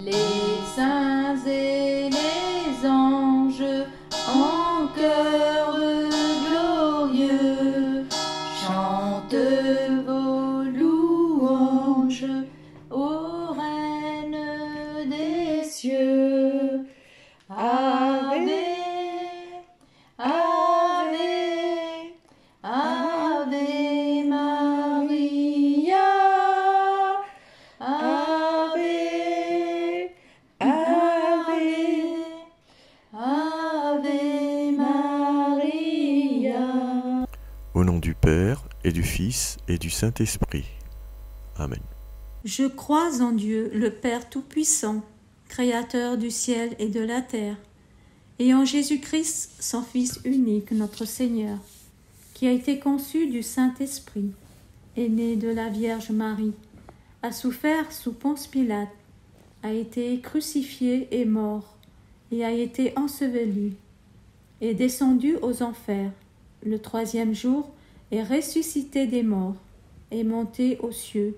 Les saints et les anges en chœur glorieux chantent vos louanges ô Reine des cieux. Ave, Ave, Ave Maria, Ave, Ave, Ave Maria. Au nom du Père, et du Fils, et du Saint-Esprit. Amen. Je crois en Dieu, le Père Tout-Puissant, Créateur du ciel et de la terre, et en Jésus-Christ, son Fils unique, notre Seigneur, qui a été conçu du Saint-Esprit, est né de la Vierge Marie, a souffert sous Ponce Pilate, a été crucifié et mort, et a été enseveli, est descendu aux enfers, le troisième jour est ressuscité des morts, est monté aux cieux,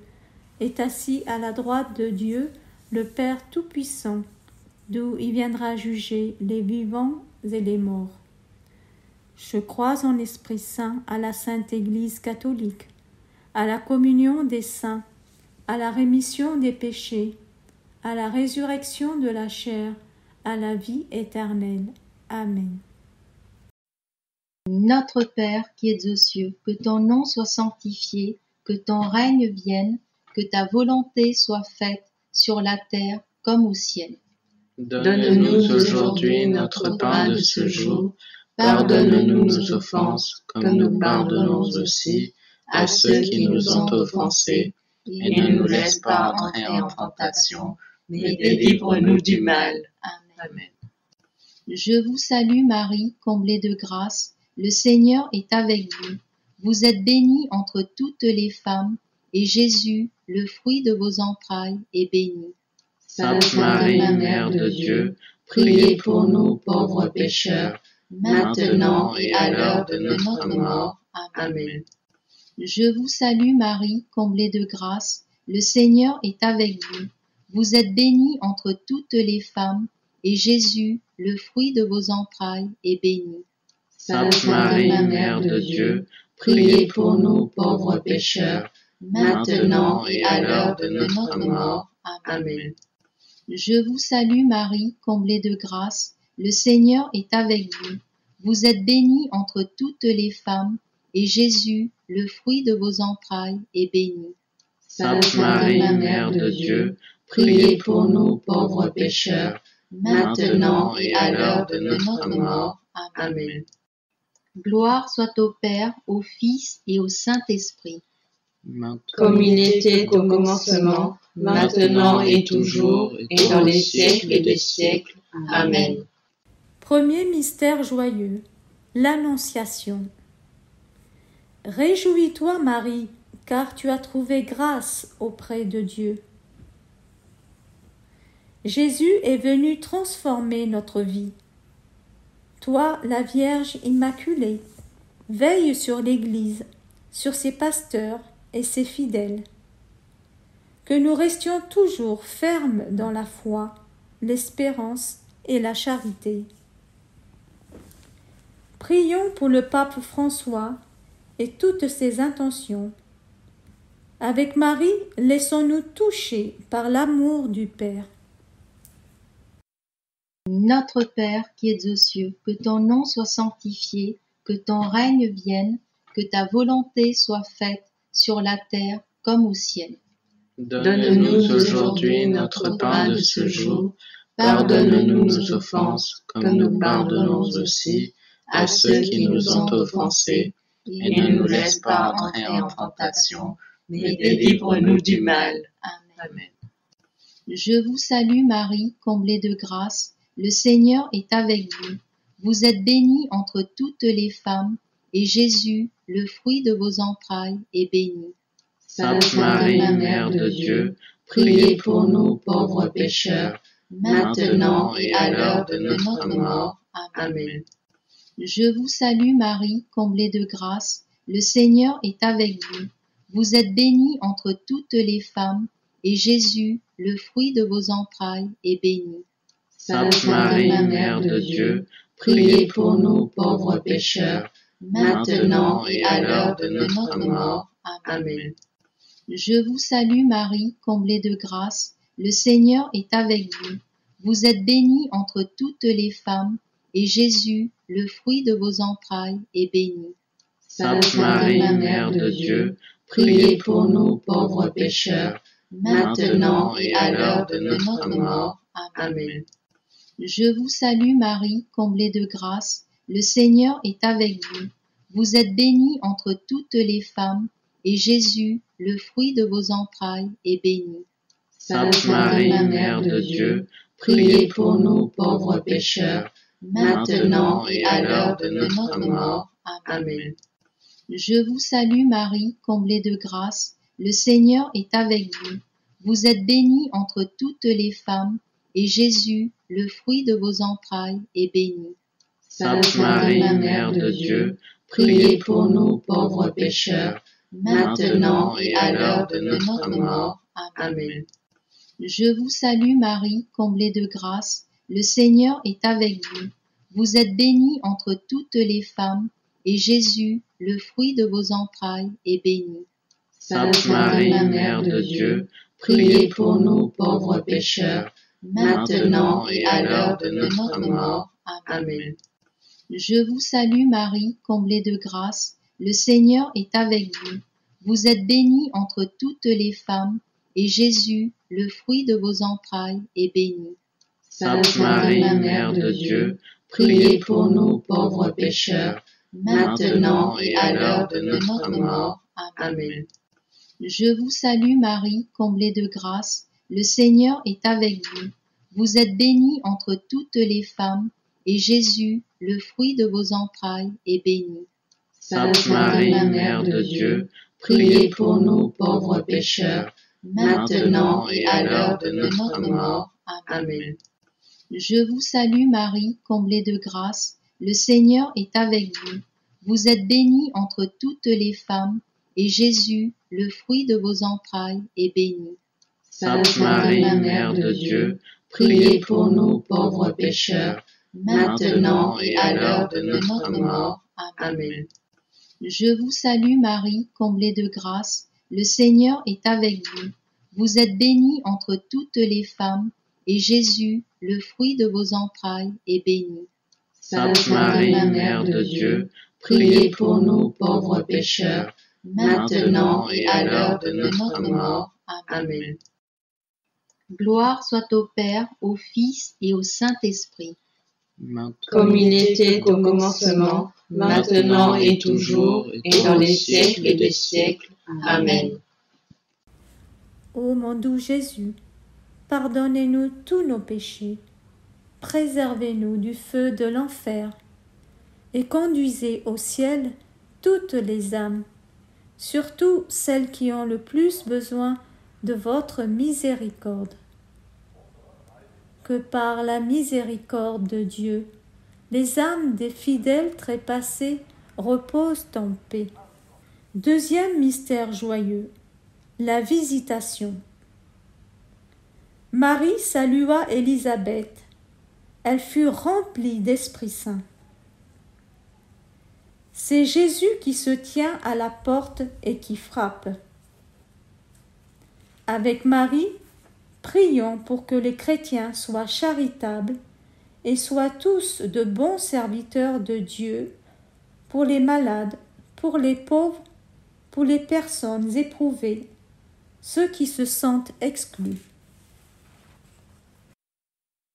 est assis à la droite de Dieu, le Père Tout-Puissant, d'où il viendra juger les vivants et les morts. Je crois en l'Esprit Saint, à la Sainte Église catholique, à la communion des saints, à la rémission des péchés, à la résurrection de la chair, à la vie éternelle. Amen. Notre Père qui es aux cieux, que ton nom soit sanctifié, que ton règne vienne, que ta volonté soit faite sur la terre comme au ciel. Donne-nous aujourd'hui notre pain de ce jour. Pardonne-nous nos offenses, comme nous pardonnons aussi à ceux qui nous ont offensés. Et ne nous laisse pas entrer en tentation, mais délivre-nous du mal. Amen. Je vous salue Marie, comblée de grâce, le Seigneur est avec vous. Vous êtes bénie entre toutes les femmes, et Jésus, le fruit de vos entrailles, est béni. Sainte Marie, Mère de Dieu, priez pour nous pauvres pécheurs, maintenant et à l'heure de notre mort. Amen. Je vous salue Marie, comblée de grâce, le Seigneur est avec vous. Vous êtes bénie entre toutes les femmes, et Jésus, le fruit de vos entrailles, est béni. Sainte Marie, Mère de Dieu, priez pour nous pauvres pécheurs, maintenant et à l'heure de notre mort. Amen. Je vous salue Marie, comblée de grâce, le Seigneur est avec vous. Vous êtes bénie entre toutes les femmes, et Jésus, le fruit de vos entrailles, est béni. Sainte Marie, Mère de Dieu, priez pour nous pauvres pécheurs, maintenant et à l'heure de notre mort. Amen. Gloire soit au Père, au Fils et au Saint-Esprit. Comme il était au commencement, maintenant et toujours, et dans les siècles des siècles. Amen. Premier mystère joyeux, l'Annonciation. Réjouis-toi Marie, car tu as trouvé grâce auprès de Dieu. Jésus est venu transformer notre vie. Toi, la Vierge Immaculée, veille sur l'Église, sur ses pasteurs et ses fidèles. Que nous restions toujours fermes dans la foi, l'espérance et la charité. Prions pour le pape François et toutes ses intentions. Avec Marie, laissons-nous toucher par l'amour du Père. Notre Père qui es aux cieux, que ton nom soit sanctifié, que ton règne vienne, que ta volonté soit faite sur la terre comme au ciel. Donne-nous aujourd'hui notre pain de ce jour. Pardonne-nous nos offenses, comme nous pardonnons aussi à ceux qui nous ont offensés. Et ne nous laisse pas entrer en tentation, mais délivre-nous du mal. Amen. Je vous salue Marie, comblée de grâce, le Seigneur est avec vous. Vous êtes bénie entre toutes les femmes, et Jésus, le fruit de vos entrailles, est béni. Sainte Marie, Mère de Dieu, priez pour nous pauvres pécheurs, maintenant et à l'heure de notre mort. Amen. Je vous salue Marie, comblée de grâce, le Seigneur est avec vous. Vous êtes bénie entre toutes les femmes, et Jésus, le fruit de vos entrailles, est béni. Sainte Marie, Mère de Dieu, priez pour nous pauvres pécheurs, maintenant et à l'heure de notre mort. Amen. Je vous salue Marie, comblée de grâce, le Seigneur est avec vous. Vous êtes bénie entre toutes les femmes, et Jésus, le fruit de vos entrailles, est béni. Sainte Marie, Mère de Dieu, priez pour nous pauvres pécheurs, maintenant et à l'heure de notre mort. Amen. Je vous salue Marie, comblée de grâce, le Seigneur est avec vous. Vous êtes bénie entre toutes les femmes, et Jésus, le fruit de vos entrailles, est béni. Sainte Marie, Mère de Dieu, priez pour nous pauvres pécheurs, maintenant et à l'heure de notre mort. Amen. Je vous salue Marie, comblée de grâce, le Seigneur est avec vous. Vous êtes bénie entre toutes les femmes, et Jésus, le fruit de vos entrailles, est béni. Sainte Marie, Mère de Dieu, priez pour nous pauvres pécheurs, maintenant et à l'heure de notre mort. Amen. Je vous salue Marie, comblée de grâce, le Seigneur est avec vous. Vous êtes bénie entre toutes les femmes, et Jésus, le fruit de vos entrailles, est béni. Sainte Marie, Mère de Dieu, priez pour nous pauvres pécheurs, maintenant et à l'heure de notre mort. Amen. Je vous salue Marie, comblée de grâce, le Seigneur est avec vous. Vous êtes bénie entre toutes les femmes, et Jésus, le fruit de vos entrailles, est béni. Sainte Marie, Mère de Dieu, priez pour nous pauvres pécheurs, maintenant et à l'heure de notre mort. Amen. Je vous salue Marie, comblée de grâce, le Seigneur est avec vous. Vous êtes bénie entre toutes les femmes, et Jésus, le fruit de vos entrailles, est béni. Sainte Marie, Mère de Dieu, priez pour nous pauvres pécheurs, maintenant et à l'heure de notre mort. Amen. Je vous salue Marie, comblée de grâce, le Seigneur est avec vous. Vous êtes bénie entre toutes les femmes, et Jésus, le fruit de vos entrailles, est béni. Sainte Marie, Mère de Dieu, priez pour nous pauvres pécheurs, maintenant et à l'heure de notre mort. Amen. Je vous salue Marie, comblée de grâce, le Seigneur est avec vous. Vous êtes bénie entre toutes les femmes, et Jésus, le fruit de vos entrailles, est béni. Sainte Marie, Mère de Dieu, priez pour nous pauvres pécheurs, maintenant et à l'heure de notre mort. Amen. Gloire soit au Père, au Fils et au Saint-Esprit. Comme il était au commencement, maintenant et toujours, et dans les siècles des siècles. Amen. Ô mon doux Jésus, pardonnez-nous tous nos péchés, préservez-nous du feu de l'enfer, et conduisez au ciel toutes les âmes, surtout celles qui ont le plus besoin de votre miséricorde. Que par la miséricorde de Dieu, les âmes des fidèles trépassés reposent en paix. Deuxième mystère joyeux, la visitation. Marie salua Élisabeth. Elle fut remplie d'Esprit Saint. C'est Jésus qui se tient à la porte et qui frappe. Avec Marie, prions pour que les chrétiens soient charitables et soient tous de bons serviteurs de Dieu pour les malades, pour les pauvres, pour les personnes éprouvées, ceux qui se sentent exclus.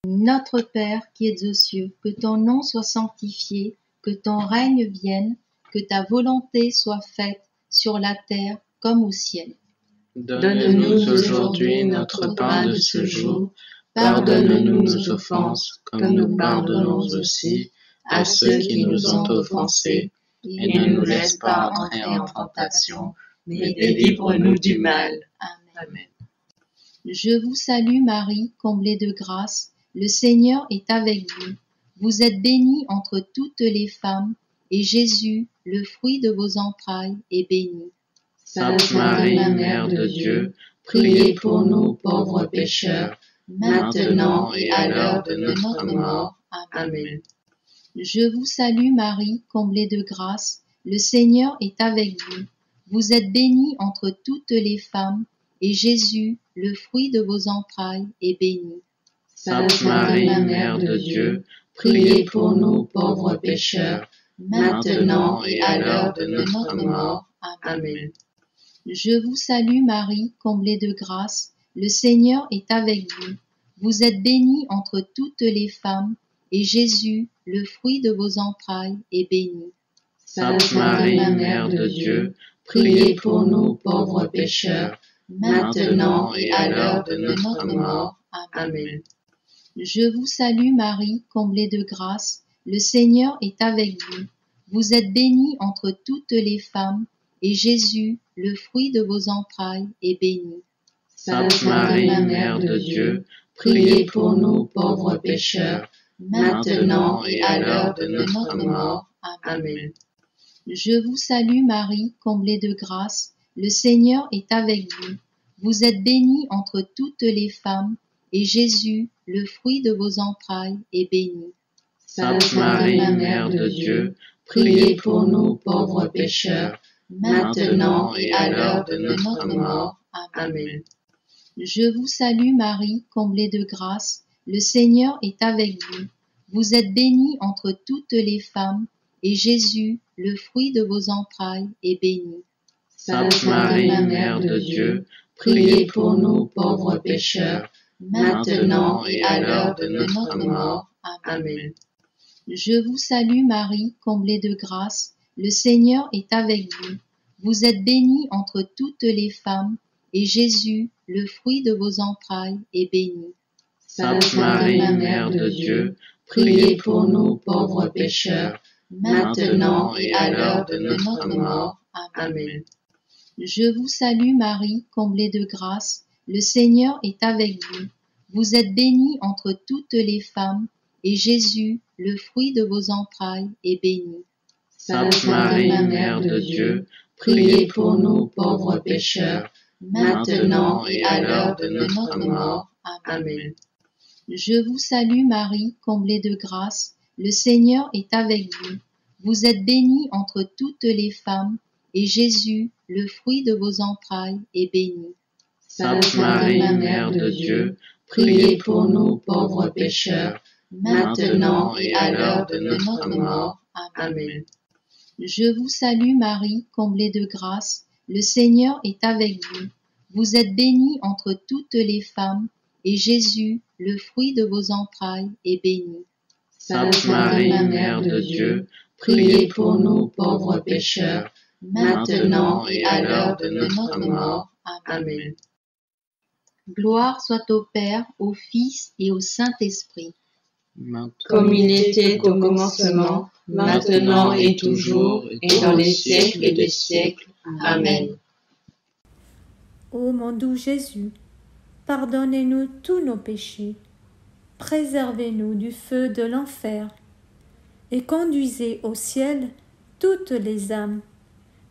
Notre Père qui es aux cieux, que ton nom soit sanctifié, que ton règne vienne, que ta volonté soit faite sur la terre comme au ciel. Donne-nous aujourd'hui notre pain de ce jour. Pardonne-nous nos offenses, comme nous pardonnons aussi à ceux qui nous ont offensés. Et ne nous laisse pas entrer en tentation, mais délivre-nous du mal. Amen. Je vous salue Marie, comblée de grâce, le Seigneur est avec vous. Vous êtes bénie entre toutes les femmes, et Jésus, le fruit de vos entrailles, est béni. Sainte Marie, Mère de Dieu, priez pour nous pauvres pécheurs, maintenant et à l'heure de notre mort. Amen. Je vous salue Marie, comblée de grâce, le Seigneur est avec vous. Vous êtes bénie entre toutes les femmes, et Jésus, le fruit de vos entrailles, est béni. Sainte Marie, Mère de Dieu, priez pour nous pauvres pécheurs, maintenant et à l'heure de notre mort. Amen. Je vous salue Marie, comblée de grâce, le Seigneur est avec vous. Vous êtes bénie entre toutes les femmes, et Jésus, le fruit de vos entrailles, est béni. Sainte Marie, Mère de Dieu, priez pour nous pauvres pécheurs, maintenant et à l'heure de notre mort. Amen. Je vous salue Marie, comblée de grâce, le Seigneur est avec vous. Vous êtes bénie entre toutes les femmes, et Jésus, le fruit de vos entrailles, est béni. Sainte Marie, Mère de Dieu, priez pour nous pauvres pécheurs, maintenant et à l'heure de notre mort. Amen. Je vous salue Marie, comblée de grâce, le Seigneur est avec vous. Vous êtes bénie entre toutes les femmes, et Jésus, le fruit de vos entrailles, est béni. Sainte Marie, Mère de Dieu, priez pour nous pauvres pécheurs, maintenant et à l'heure de notre mort. Amen. Je vous salue Marie, comblée de grâce, le Seigneur est avec vous. Vous êtes bénie entre toutes les femmes, et Jésus, le fruit de vos entrailles, est béni. Sainte Marie, Mère de Dieu, priez pour nous pauvres pécheurs, maintenant et à l'heure de notre mort. Amen. Je vous salue Marie, comblée de grâce, le Seigneur est avec vous. Vous êtes bénie entre toutes les femmes, et Jésus, le fruit de vos entrailles, est béni. Sainte Marie, Mère de Dieu, priez pour nous pauvres pécheurs, maintenant et à l'heure de notre mort. Amen. Je vous salue Marie, comblée de grâce, le Seigneur est avec vous. Vous êtes bénie entre toutes les femmes, et Jésus, le fruit de vos entrailles, est béni. Sainte Marie, Mère de Dieu, priez pour nous pauvres pécheurs, maintenant et à l'heure de notre mort. Amen. Je vous salue Marie, comblée de grâce, le Seigneur est avec vous. Vous êtes bénie entre toutes les femmes, et Jésus, le fruit de vos entrailles, est béni. Sainte Marie, Mère de Dieu, priez pour nous pauvres pécheurs, maintenant et à l'heure de notre mort. Amen. Je vous salue Marie, comblée de grâce, le Seigneur est avec vous. Vous êtes bénie entre toutes les femmes, et Jésus, le fruit de vos entrailles, est béni. Sainte Marie, Mère de Dieu, priez pour nous pauvres pécheurs, maintenant et à l'heure de notre mort. Amen. Gloire soit au Père, au Fils et au Saint-Esprit. Comme il était au commencement, maintenant et toujours, et dans les siècles des siècles. Amen. Ô mon doux Jésus, pardonnez-nous tous nos péchés, préservez-nous du feu de l'enfer, et conduisez au ciel toutes les âmes,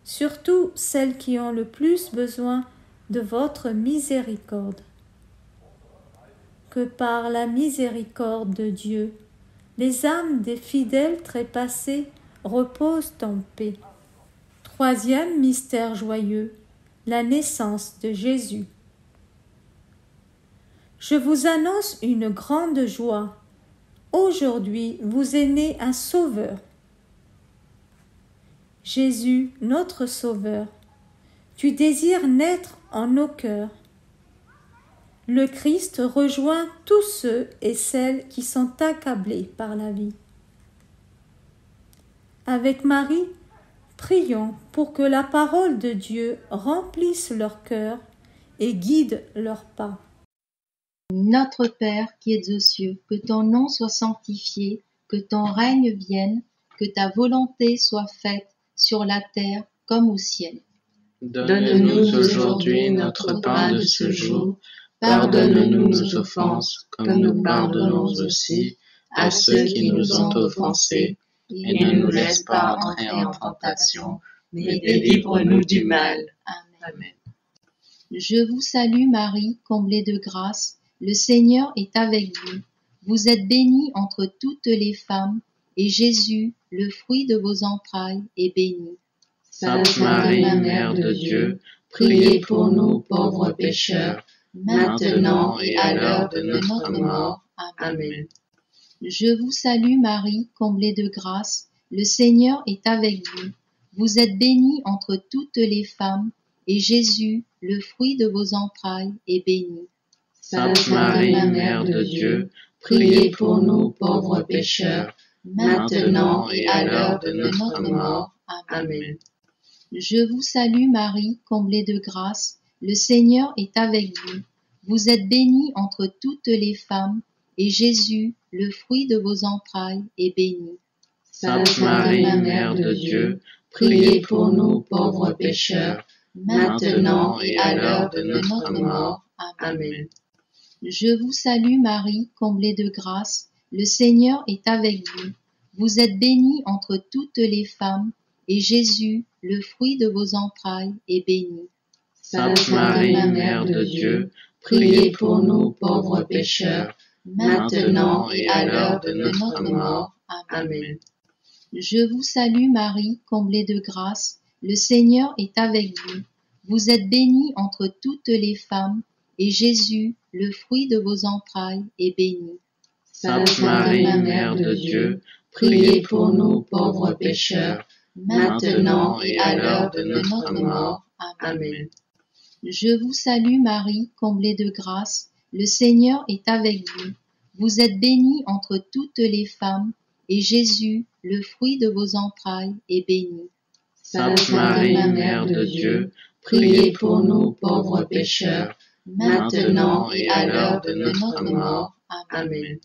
surtout celles qui ont le plus besoin de votre miséricorde. Que par la miséricorde de Dieu, les âmes des fidèles trépassés reposent en paix. Troisième mystère joyeux, la naissance de Jésus. Je vous annonce une grande joie. Aujourd'hui vous est né un Sauveur. Jésus, notre Sauveur, tu désires naître en nos cœurs. Le Christ rejoint tous ceux et celles qui sont accablés par la vie. Avec Marie, prions pour que la parole de Dieu remplisse leur cœur et guide leurs pas. Notre Père qui es aux cieux, que ton nom soit sanctifié, que ton règne vienne, que ta volonté soit faite sur la terre comme au ciel. Donne-nous aujourd'hui notre pain de ce jour. Pardonne-nous nos offenses, comme nous pardonnons aussi à ceux qui nous ont offensés. Et ne nous laisse pas entrer en tentation, mais délivre-nous du mal. Amen. Je vous salue Marie, comblée de grâce, le Seigneur est avec vous. Vous êtes bénie entre toutes les femmes, et Jésus, le fruit de vos entrailles, est béni. Sainte Marie, Mère de Dieu, priez pour nous pauvres pécheurs, maintenant et à l'heure de notre mort. Amen. Je vous salue Marie, comblée de grâce, le Seigneur est avec vous. Vous êtes bénie entre toutes les femmes, et Jésus, le fruit de vos entrailles, est béni. Sainte Marie, Mère de Dieu, priez pour nous pauvres pécheurs, maintenant et à l'heure de notre mort. Amen. Je vous salue Marie, comblée de grâce, le Seigneur est avec vous. Vous êtes bénie entre toutes les femmes, et Jésus, le fruit de vos entrailles, est béni. Sainte Marie, Mère de Dieu, priez pour nous pauvres pécheurs, maintenant et à l'heure de notre mort. Amen. Je vous salue Marie, comblée de grâce, le Seigneur est avec vous. Vous êtes bénie entre toutes les femmes, et Jésus, le fruit de vos entrailles, est béni. Sainte Marie, Mère de Dieu, priez pour nous pauvres pécheurs, maintenant et à l'heure de notre mort. Amen. Je vous salue Marie, comblée de grâce, le Seigneur est avec vous. Vous êtes bénie entre toutes les femmes, et Jésus, le fruit de vos entrailles, est béni. Sainte Marie, Mère de Dieu, priez pour nous pauvres pécheurs, maintenant et à l'heure de notre mort. Amen. Je vous salue Marie, comblée de grâce, le Seigneur est avec vous. Vous êtes bénie entre toutes les femmes, et Jésus, le fruit de vos entrailles, est béni. Sainte Marie, Mère de Dieu, priez pour nous pauvres pécheurs, maintenant et à l'heure de notre mort. Amen.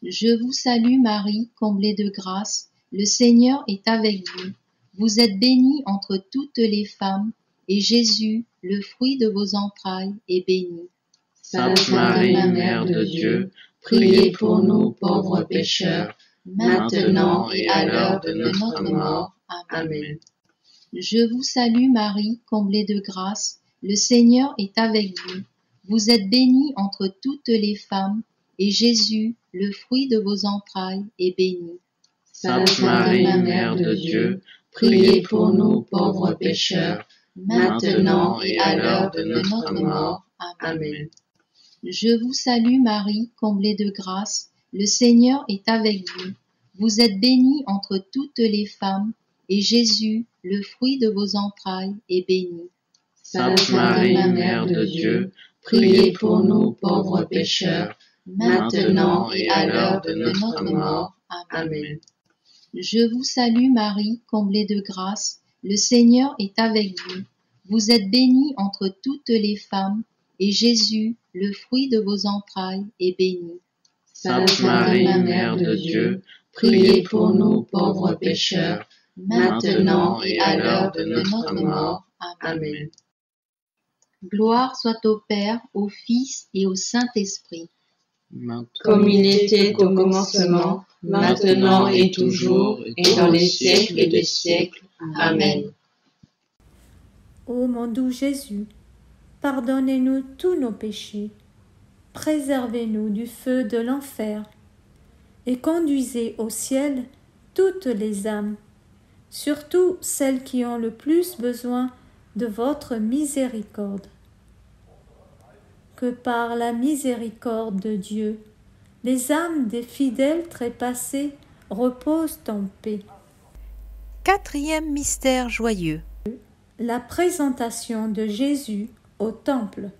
Je vous salue Marie, comblée de grâce, le Seigneur est avec vous. Vous êtes bénie entre toutes les femmes, et Jésus, le fruit de vos entrailles, est béni. Sainte Marie, Mère de Dieu, priez pour nous pauvres pécheurs, maintenant et à l'heure de notre mort. Amen. Je vous salue Marie, comblée de grâce, le Seigneur est avec vous. Vous êtes bénie entre toutes les femmes, et Jésus, le fruit de vos entrailles, est béni. Sainte Marie, Mère de Dieu, priez pour nous pauvres pécheurs, maintenant et à l'heure de notre mort. Amen. Je vous salue Marie, comblée de grâce, le Seigneur est avec vous. Vous êtes bénie entre toutes les femmes, et Jésus, le fruit de vos entrailles, est béni. Sainte Marie, Mère de Dieu, priez pour nous pauvres pécheurs, maintenant et à l'heure de notre mort. Amen. Je vous salue Marie, comblée de grâce, le Seigneur est avec vous. Vous êtes bénie entre toutes les femmes, et Jésus, le fruit de vos entrailles, est béni. Sainte Marie, Mère de Dieu, priez pour nous pauvres pécheurs, maintenant et à l'heure de notre mort. Amen. Gloire soit au Père, au Fils et au Saint-Esprit. Comme il était au commencement, maintenant et toujours, et dans les siècles des siècles. Amen. Ô mon doux Jésus, pardonnez-nous tous nos péchés, préservez-nous du feu de l'enfer, et conduisez au ciel toutes les âmes, surtout celles qui ont le plus besoin de votre miséricorde. Que par la miséricorde de Dieu, les âmes des fidèles trépassés reposent en paix. Quatrième mystère joyeux. La présentation de Jésus au temple.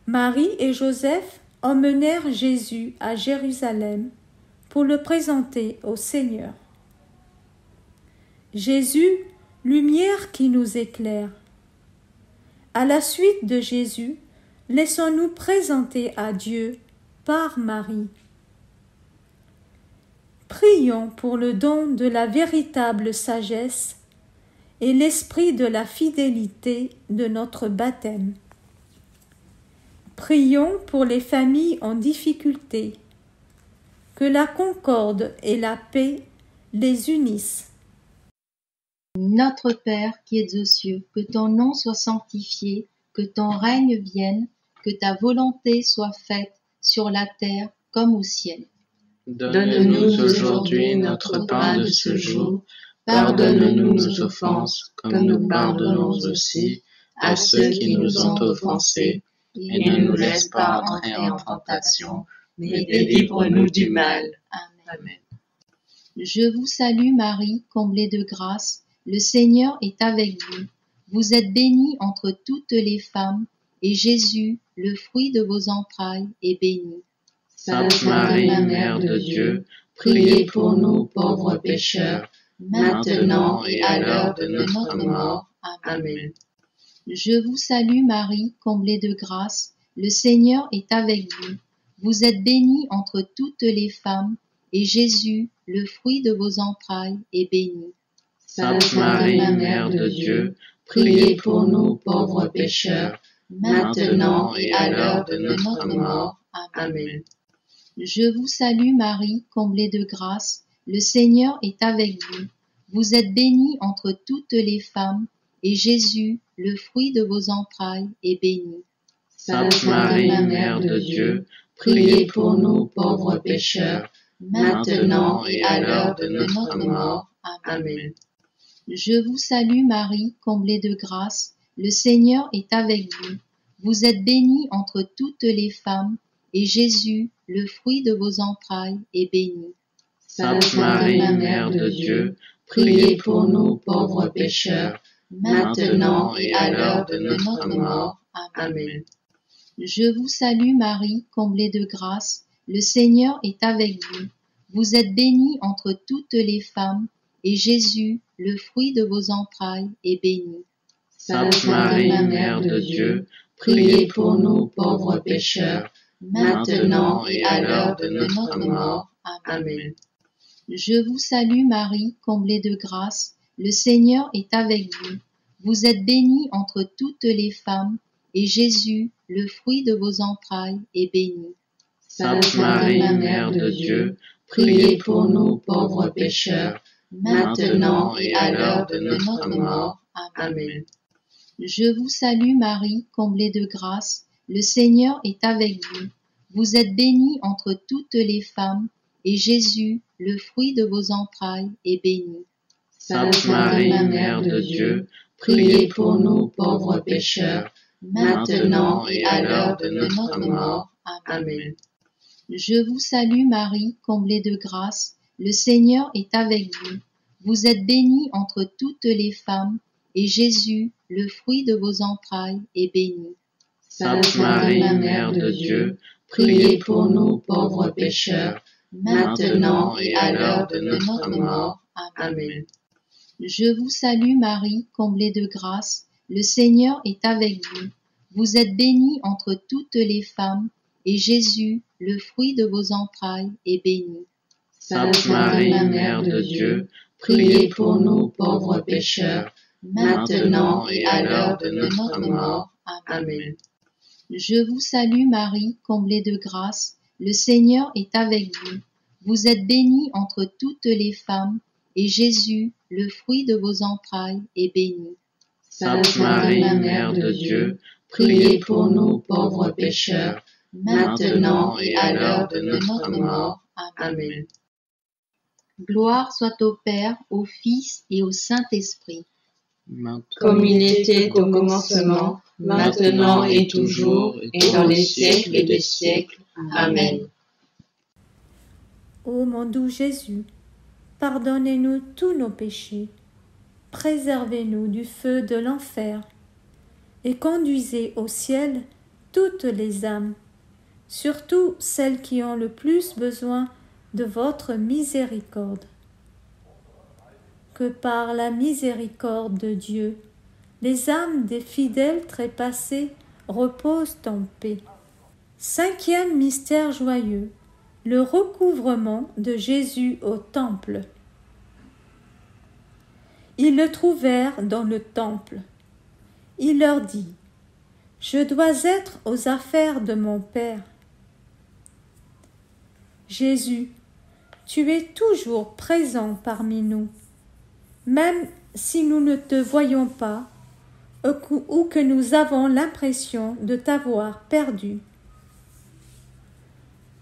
Marie et Joseph emmenèrent Jésus à Jérusalem pour le présenter au Seigneur. Jésus, lumière qui nous éclaire. À la suite de Jésus, laissons-nous présenter à Dieu par Marie. Prions pour le don de la véritable sagesse et l'esprit de la fidélité de notre baptême. Prions pour les familles en difficulté, que la concorde et la paix les unissent. Notre Père qui es aux cieux, que ton nom soit sanctifié, que ton règne vienne, que ta volonté soit faite sur la terre comme au ciel. Donne-nous aujourd'hui notre pain de ce jour. Pardonne-nous nos offenses, comme nous pardonnons aussi à ceux qui nous ont offensés. Et ne nous laisse pas entrer en tentation, mais délivre-nous du mal. Amen. Je vous salue Marie, comblée de grâce, le Seigneur est avec vous. Vous êtes bénie entre toutes les femmes, et Jésus, le fruit de vos entrailles, est béni. Sainte Marie, Mère de Dieu, priez pour nous pauvres pécheurs, maintenant et à l'heure de notre mort. Amen. Je vous salue Marie, comblée de grâce, le Seigneur est avec vous. Vous êtes bénie entre toutes les femmes, et Jésus, le fruit de vos entrailles, est béni. Sainte Marie, Mère de Dieu, priez pour nous pauvres pécheurs, maintenant et à l'heure de notre mort. Amen. Je vous salue Marie, comblée de grâce, le Seigneur est avec vous. Vous êtes bénie entre toutes les femmes, et Jésus, le fruit de vos entrailles, est béni. Sainte Marie, Mère de Dieu, priez pour nous pauvres pécheurs, maintenant et à l'heure de notre mort. Amen. Je vous salue Marie, comblée de grâce, le Seigneur est avec vous. Vous êtes bénie entre toutes les femmes, et Jésus, le fruit de vos entrailles, est béni. Sainte Marie, Mère de Dieu, priez pour nous pauvres pécheurs, maintenant et à l'heure de notre mort. Amen. Je vous salue Marie, comblée de grâce, le Seigneur est avec vous. Vous êtes bénie entre toutes les femmes, et Jésus, le fruit de vos entrailles, est béni. Sainte Marie, Mère de Dieu, priez pour nous pauvres pécheurs, maintenant et à l'heure de notre mort. Amen. Je vous salue Marie, comblée de grâce, le Seigneur est avec vous. Vous êtes bénie entre toutes les femmes, et Jésus, le fruit de vos entrailles, est béni. Sainte Marie, Mère de Dieu, priez pour nous pauvres pécheurs, maintenant et à l'heure de notre mort. Amen. Je vous salue Marie, comblée de grâce, le Seigneur est avec vous. Vous êtes bénie entre toutes les femmes, et Jésus, le fruit de vos entrailles, est béni. Sainte Marie, Mère de Dieu, priez pour nous pauvres pécheurs, maintenant et à l'heure de notre mort. Amen. Je vous salue Marie, comblée de grâce, le Seigneur est avec vous. Vous êtes bénie entre toutes les femmes, et Jésus, le fruit de vos entrailles, est béni. Sainte Marie, Mère de Dieu, priez pour nous pauvres pécheurs, maintenant et à l'heure de notre mort. Amen. Je vous salue Marie, comblée de grâce, le Seigneur est avec vous. Vous êtes bénie entre toutes les femmes, et Jésus, le fruit de vos entrailles, est béni. Sainte Marie, Mère de Dieu, priez pour nous pauvres pécheurs, maintenant et à l'heure de notre mort. Amen. Je vous salue Marie, comblée de grâce, le Seigneur est avec vous. Vous êtes bénie entre toutes les femmes, et Jésus, le fruit de vos entrailles, est béni. Sainte Marie, Mère de Dieu, priez pour nous pauvres pécheurs, maintenant et à l'heure de notre mort. Amen. Gloire soit au Père, au Fils et au Saint-Esprit. Comme il était au commencement, maintenant et toujours, et dans les siècles des siècles. Amen. Ô mon doux Jésus, pardonnez-nous tous nos péchés, préservez-nous du feu de l'enfer, et conduisez au ciel toutes les âmes, surtout celles qui ont le plus besoin de votre miséricorde. Que par la miséricorde de Dieu, les âmes des fidèles trépassés reposent en paix. 5e mystère joyeux, le recouvrement de Jésus au temple. Ils le trouvèrent dans le temple. Il leur dit : « Je dois être aux affaires de mon Père. » Jésus, tu es toujours présent parmi nous, même si nous ne te voyons pas ou que nous avons l'impression de t'avoir perdu.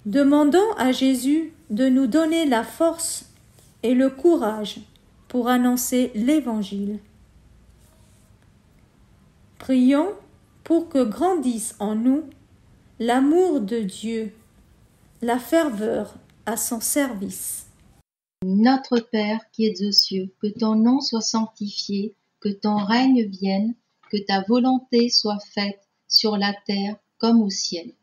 Demandons à Jésus de nous donner la force et le courage pour annoncer l'Évangile. Prions pour que grandisse en nous l'amour de Dieu, la ferveur à son service. Notre Père qui es aux cieux, que ton nom soit sanctifié, que ton règne vienne, que ta volonté soit faite sur la terre comme au ciel.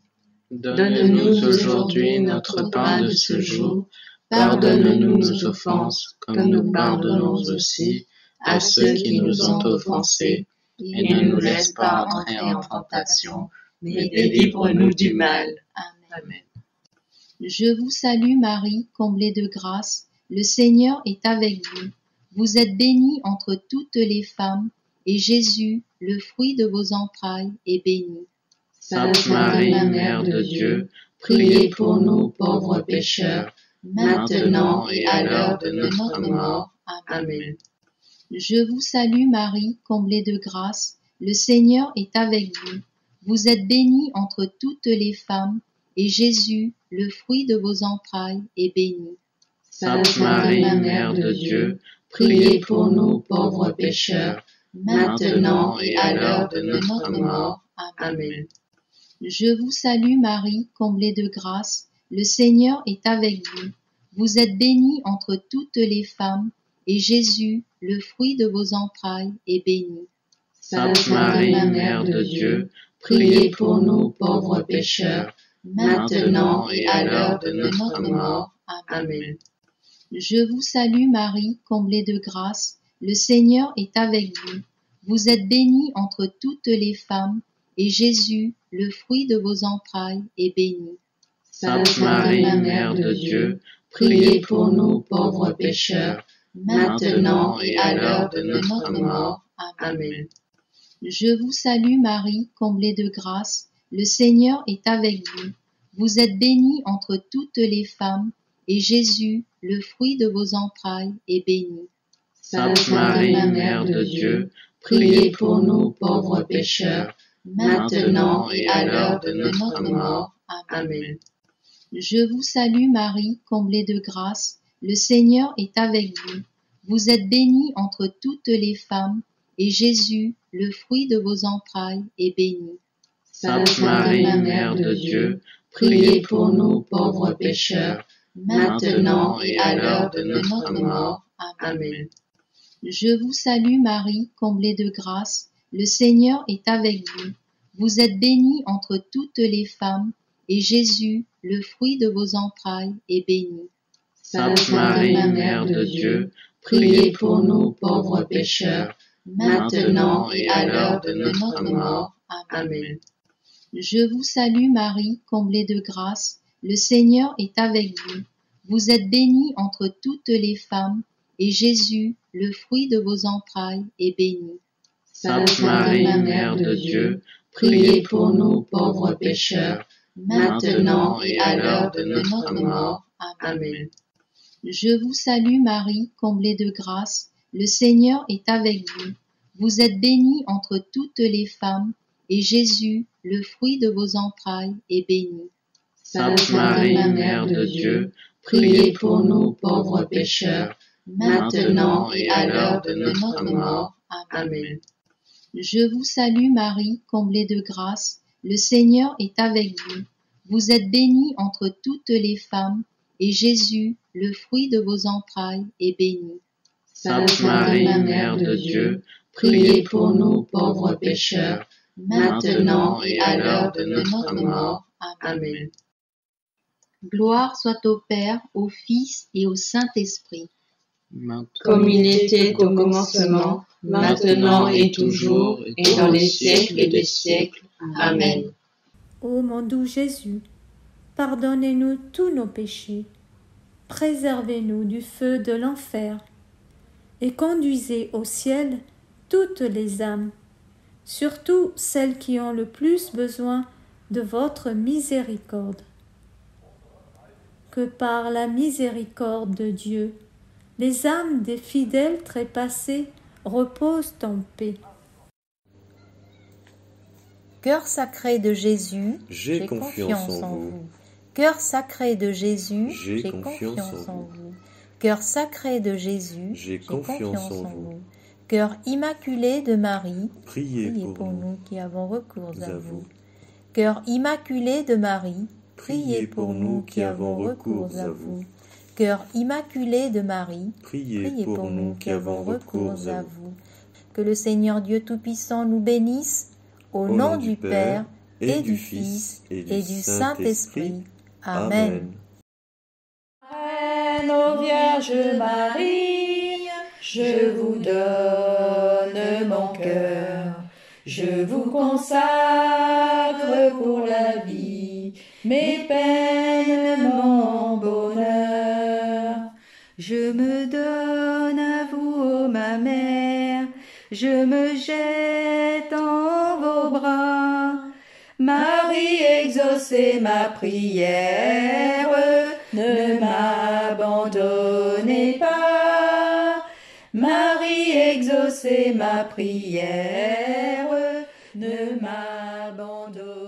Donne-nous aujourd'hui notre pain de ce jour. Pardonne-nous nos offenses, comme nous pardonnons aussi à ceux qui nous ont offensés. Et ne nous laisse pas entrer en tentation, mais délivre-nous du mal. Amen. Je vous salue Marie, comblée de grâce, le Seigneur est avec vous. Vous êtes bénie entre toutes les femmes, et Jésus, le fruit de vos entrailles, est béni. Sainte Marie, Mère de Dieu, priez pour nous pauvres pécheurs, maintenant et à l'heure de notre mort. Amen. Je vous salue Marie, comblée de grâce, le Seigneur est avec vous. Vous êtes bénie entre toutes les femmes, et Jésus, le fruit de vos entrailles, est béni. Sainte Marie, Mère de Dieu, priez pour nous pauvres pécheurs, maintenant et à l'heure de notre mort. Amen. Je vous salue Marie, comblée de grâce, le Seigneur est avec vous. Vous êtes bénie entre toutes les femmes, et Jésus, le fruit de vos entrailles, est béni. Sainte Marie, Mère de Dieu, priez pour nous pauvres pécheurs, maintenant et à l'heure de notre mort. Amen. Je vous salue Marie, comblée de grâce, le Seigneur est avec vous. Vous êtes bénie entre toutes les femmes, et Jésus, le fruit de vos entrailles, est béni. Sainte Marie, Mère de Dieu, priez pour nous pauvres pécheurs, maintenant et à l'heure de notre mort. Amen. Je vous salue Marie, comblée de grâce, le Seigneur est avec vous. Vous êtes bénie entre toutes les femmes, et Jésus, le fruit de vos entrailles, est béni. Sainte Marie, Mère de Dieu, priez pour nous pauvres pécheurs, maintenant et à l'heure de notre mort. Amen. Je vous salue Marie, comblée de grâce, le Seigneur est avec vous. Vous êtes bénie entre toutes les femmes, et Jésus, le fruit de vos entrailles, est béni. Sainte Marie, Mère de Dieu, priez pour nous pauvres pécheurs, maintenant et à l'heure de notre mort. Amen. Je vous salue Marie, comblée de grâce, le Seigneur est avec vous. Vous êtes bénie entre toutes les femmes, et Jésus, le fruit de vos entrailles, est béni. Sainte Marie, Mère de Dieu, priez pour nous pauvres pécheurs, maintenant et à l'heure de notre mort. Amen. Je vous salue Marie, comblée de grâce, le Seigneur est avec vous. Vous êtes bénie entre toutes les femmes, et Jésus, le fruit de vos entrailles, est béni. Sainte Marie, Mère de Dieu, priez pour nous pauvres pécheurs, maintenant et à l'heure de notre mort. Amen. Je vous salue Marie, comblée de grâce, le Seigneur est avec vous. Vous êtes bénie entre toutes les femmes, et Jésus, le fruit de vos entrailles, est béni. Sainte Marie, Mère de Dieu, priez pour nous pauvres pécheurs, maintenant et à l'heure de notre mort. Amen. Je vous salue Marie, comblée de grâce, le Seigneur est avec vous. Vous êtes bénie entre toutes les femmes, et Jésus, le fruit de vos entrailles, est béni. Sainte Marie, Mère de Dieu, priez pour nous pauvres pécheurs, maintenant et à l'heure de notre mort. Amen. Gloire soit au Père, au Fils et au Saint-Esprit. Comme il était au commencement, maintenant et toujours, et dans les siècles des siècles. Amen. Ô mon doux Jésus, pardonnez-nous tous nos péchés, préservez-nous du feu de l'enfer, et conduisez au ciel toutes les âmes, surtout celles qui ont le plus besoin de votre miséricorde. Que par la miséricorde de Dieu, les âmes des fidèles trépassés repose en paix. Cœur sacré de Jésus, j'ai confiance en vous. Cœur sacré de Jésus, J'ai confiance en vous. Cœur sacré de Jésus, J'ai confiance en vous. Cœur immaculé de Marie, Priez pour nous qui avons recours à vous. vous. Cœur immaculé de Marie, Priez pour nous qui avons recours à vous. Cœur immaculé de Marie, Priez pour nous qui avons recours à vous. Que le Seigneur Dieu Tout-Puissant nous bénisse, au nom du Père, et du Fils, et du Saint-Esprit. Amen. Reine, ô Vierge Marie, je vous donne mon cœur, je vous consacre pour la vie, mes peines, mon bonheur. Je me donne à vous, ô ma mère, je me jette en vos bras. Marie, exaucez ma prière, ne m'abandonnez pas. Marie, exaucez ma prière, ne m'abandonnez pas.